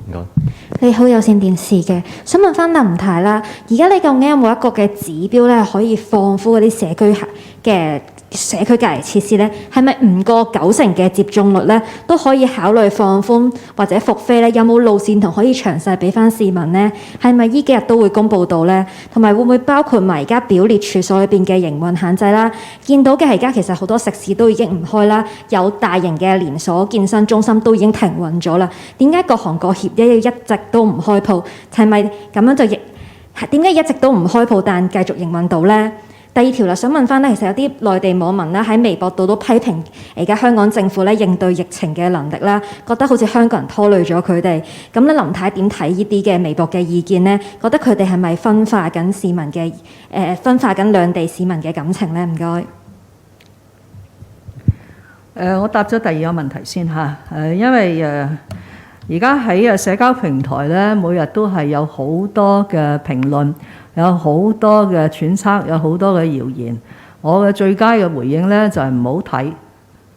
唔該。你好，有線電視嘅，想問翻林太啦，而家你究竟有冇一個嘅指標咧，可以放寬嗰啲社區隔離設施咧？係咪唔過90%嘅接種率咧，都可以考慮放寬或者復飛咧？有冇路線圖可以詳細俾翻市民咧？係咪依幾日都會公佈到咧？同埋會唔會包括埋而家表列處所裏邊嘅營運限制啦？見到嘅係而家其實好多食肆都已經唔開啦，有大型嘅連鎖健身中心都已經停運咗啦。點解各行各業一直都唔開鋪？係咪咁樣就點解一直都唔開鋪，但繼續營運到咧？第二條啦，想問翻咧，其實有啲內地網民咧喺微博度都批評而家香港政府咧應對疫情嘅能力啦，覺得好似香港人拖累咗佢哋。咁咧，林太點睇呢啲嘅微博嘅意見咧？覺得佢哋係咪分化緊市民嘅分化緊兩地市民嘅感情咧？唔該。我答咗第二個問題先嚇。因為而家喺社交平台咧，每日都係有好多嘅評論，有好多嘅揣測，有好多嘅謠言。我嘅最佳嘅回應咧就係唔好睇、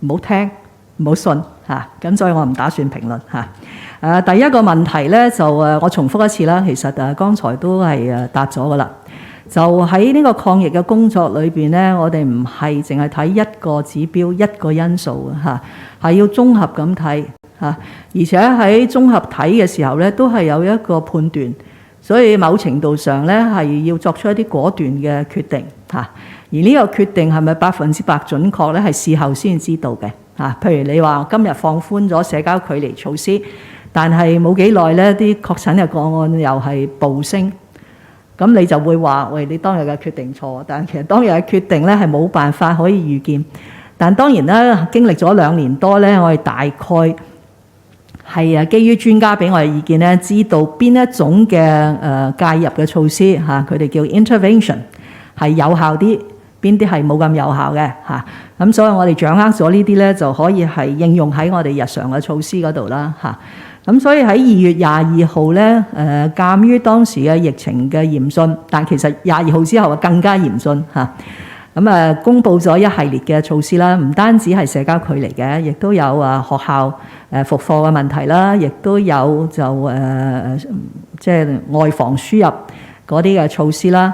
唔好聽、唔好信嚇。咁所以我唔打算評論嚇。第一個問題咧就我重複一次啦，其實剛才都係答咗噶啦。就喺呢個抗疫嘅工作裏邊咧，我哋唔係淨係睇一個指標、一個因素嚇，係要綜合咁睇嚇。而且喺綜合睇嘅時候咧，都係有一個判斷。所以某程度上咧，係要作出一啲果斷嘅決定嚇。而呢個決定係咪100%準確咧？係事後先知道嘅嚇。譬如你話今日放寬咗社交距離措施，但係冇幾耐咧，啲確診嘅個案又係暴升，咁你就會話：喂，你當日嘅決定錯。但其實當日嘅決定咧係冇辦法可以預見。但當然啦，經歷咗2年多咧，我哋大概係基於專家俾我哋意見咧，知道邊一種嘅介入嘅措施嚇，佢哋叫 intervention 係有效啲，邊啲係冇咁有效嘅嚇。咁所以我哋掌握咗呢啲咧，就可以係應用喺我哋日常嘅措施嗰度啦嚇。咁所以喺2月22號咧，鑑於當時嘅疫情嘅嚴峻，但其實22號之後更加嚴峻嚇。咁公布咗一系列嘅措施啦，唔單止係社交距離嘅，亦都有學校復課嘅問題啦，亦都有就即係外防輸入嗰啲嘅措施啦，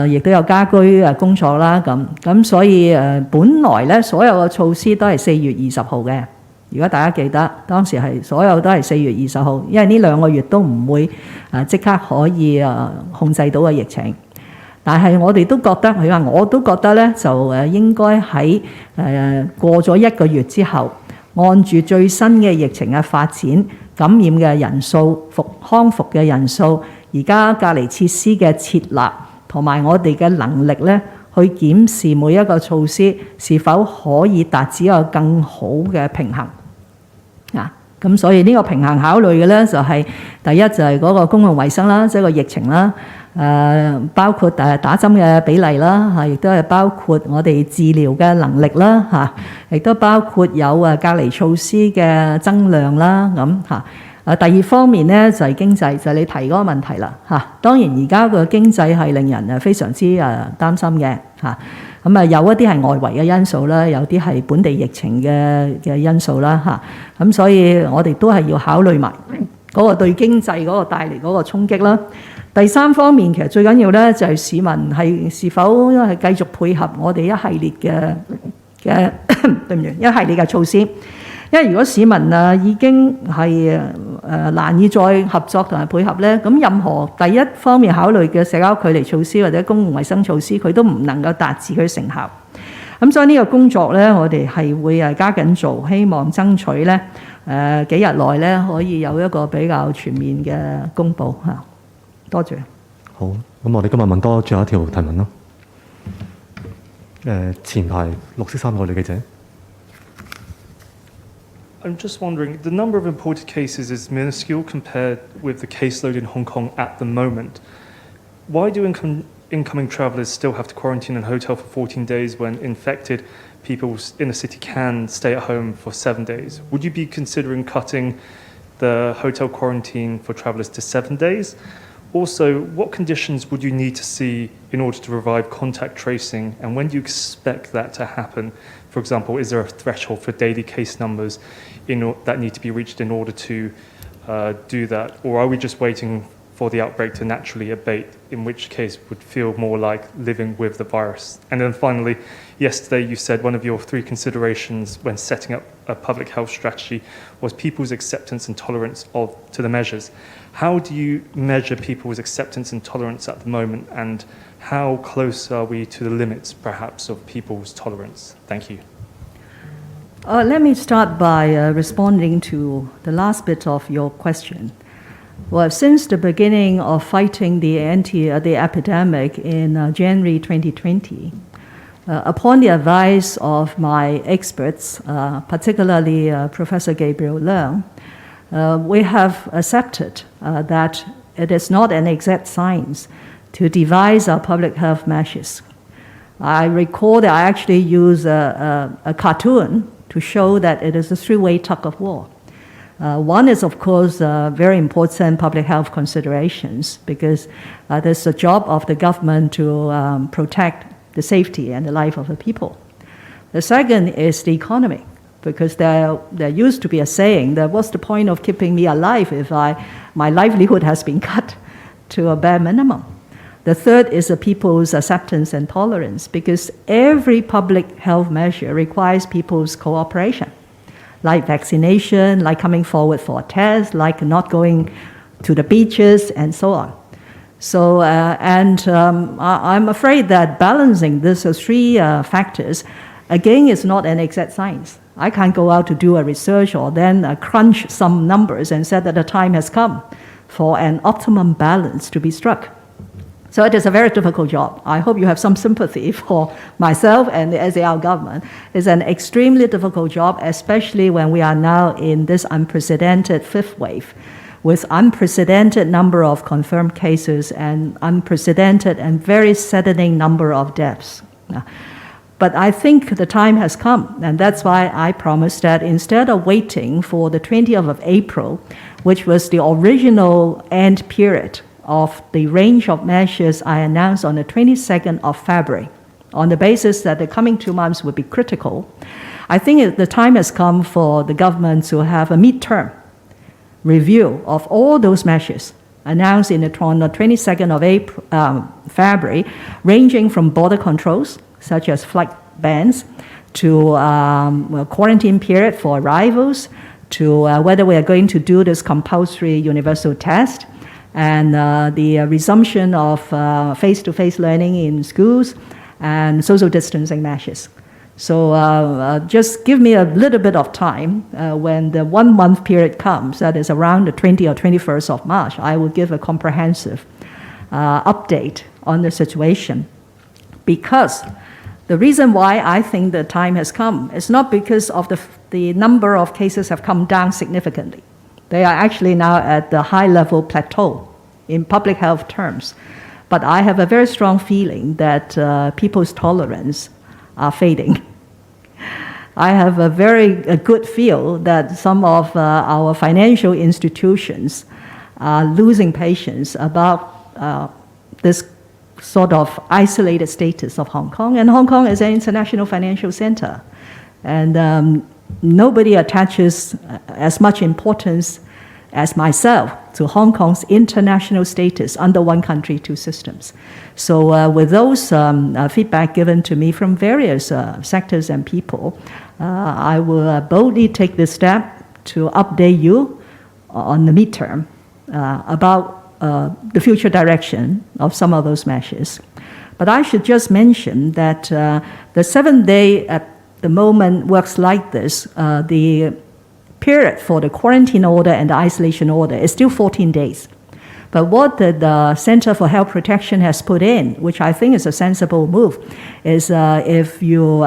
亦都有家居工作啦咁所以本來咧所有嘅措施都係4月20號嘅。如果大家記得當時係所有都係4月20號，因為呢2個月都唔會即刻可以控制到嘅疫情。但係我哋都覺得，佢話我都覺得咧，就應該喺過咗1個月之後，按住最新嘅疫情嘅發展、感染嘅人數、康復嘅人數、而家隔離設施嘅設立，同埋我哋嘅能力咧，去檢視每一個措施是否可以達至一個更好嘅平衡。咁所以呢個平衡考慮嘅咧，就係第一就係嗰個公共衛生啦，即係個疫情啦。包括打針嘅比例啦，亦都係包括我哋治療嘅能力啦，亦都包括有隔離措施嘅增量啦，咁第二方面咧就係經濟，就係你提嗰個問題啦，當然而家個經濟係令人非常之擔心嘅，咁有一啲係外圍嘅因素啦，有啲係本地疫情嘅因素啦，咁所以我哋都係要考慮埋嗰個對經濟嗰個帶嚟嗰個衝擊啦。第三方面，其實最緊要咧就係市民係是否係繼續配合我哋一系列嘅對唔住，一系列嘅措施。因為如果市民已經係難以再合作同埋配合咧，咁任何第一方面考慮嘅社交距離措施或者公共衛生措施，佢都唔能夠達至佢成效。咁所以呢個工作咧，我哋係會加緊做，希望爭取咧幾日內咧可以有一個比較全面嘅公佈嚇。多謝。好，咁我哋今日問多最後一條提問咯。前排綠色衫嗰女記者。I'm just wondering, the number of imported cases is minuscule compared with the caseload in Hong Kong at the moment. Why do incoming travellers still have to quarantine in a hotel for 14 days when infected people in the city can stay at home for 7 days? Would you be considering cutting the hotel quarantine for travellers to 7 days? Also, what conditions would you need to see in order to provide contact tracing, and when do you expect that to happen? For example, is there a threshold for daily case numbers that need to be reached in order to do that, or are we just waiting for the outbreak to naturally abate, in which case would feel more like living with the virus? And then finally, yesterday you said one of your 3 considerations when setting up a public health strategy was people's acceptance and tolerance to the measures. How do you measure people's acceptance and tolerance at the moment, and how close are we to the limits, perhaps, of people's tolerance? Thank you. Let me start by responding to the last bit of your question. Well, since the beginning of fighting the epidemic in January 2020, upon the advice of my experts, particularly Professor Gabriel Leung, we have accepted that it is not an exact science to devise our public health measures. I recall that I actually used a cartoon to show that it is a 3-way tug of war. One is, of course, very important public health considerations, because there's the job of the government to protect the safety and the life of the people. The second is the economy, because there used to be a saying that what's the point of keeping me alive if my livelihood has been cut to a bare minimum. The third is the people's acceptance and tolerance, because every public health measure requires people's cooperation, like vaccination, like coming forward for a test, like not going to the beaches, and so on. So, I'm afraid that balancing these 3 factors, again, is not an exact science. I can't go out to do a research or then crunch some numbers and say that the time has come for an optimum balance to be struck. So it is a very difficult job. I hope you have some sympathy for myself and the SAR government. It's an extremely difficult job, especially when we are now in this unprecedented 5th wave, with unprecedented number of confirmed cases and unprecedented and very saddening number of deaths. But I think the time has come, and that's why I promised that instead of waiting for the 20th of April, which was the original end period of the range of measures I announced on the 22nd of February, on the basis that the coming 2 months would be critical, I think the time has come for the government to have a midterm review of all those measures announced on the 22nd of February, ranging from border controls, such as flight bans, to quarantine period for arrivals, to whether we are going to do this compulsory universal test, and the resumption of face-to-face learning in schools, and social distancing measures. So just give me a little bit of time. When the 1-month period comes, that is around the 20th or 21st of March, I will give a comprehensive update on the situation. Because the reason why I think the time has come is not because of the number of cases have come down significantly. They are actually now at the high-level plateau in public health terms. But I have a very strong feeling that people's tolerance are fading. I have a very good feel that some of our financial institutions are losing patience about this sort of isolated status of Hong Kong. And Hong Kong is an international financial center. And nobody attaches as much importance as myself to Hong Kong's international status under one country, 2 systems. So with those feedback given to me from various sectors and people, I will boldly take this step to update you on the midterm about the future direction of some of those measures. But I should just mention that the 7th day at the moment works like this. The period for the quarantine order and the isolation order is still 14 days. But what the Center for Health Protection has put in, which I think is a sensible move, is if you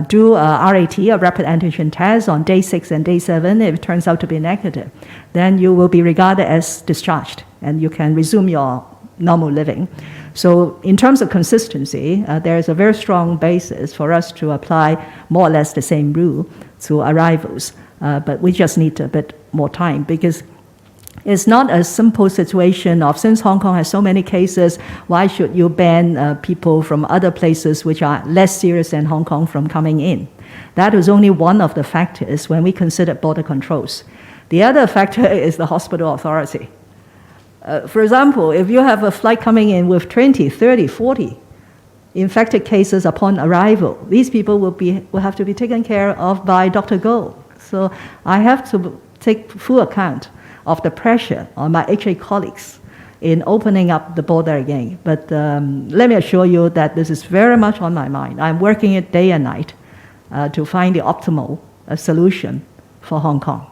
do a RAT, a rapid antigen test, on day 6 and day 7, if it turns out to be negative, then you will be regarded as discharged and you can resume your normal living. So in terms of consistency, there is a very strong basis for us to apply more or less the same rule to arrivals. But we just need a bit more time, because it's not a simple situation of, since Hong Kong has so many cases, why should you ban people from other places which are less serious than Hong Kong from coming in? That was only one of the factors when we considered border controls. The other factor is the hospital authority. For example, if you have a flight coming in with 20, 30, 40 infected cases upon arrival, these people will have to be taken care of by Dr. Go. So I have to take full account of the pressure on my HA colleagues in opening up the border again. But let me assure you that this is very much on my mind. I'm working it day and night to find the optimal solution for Hong Kong.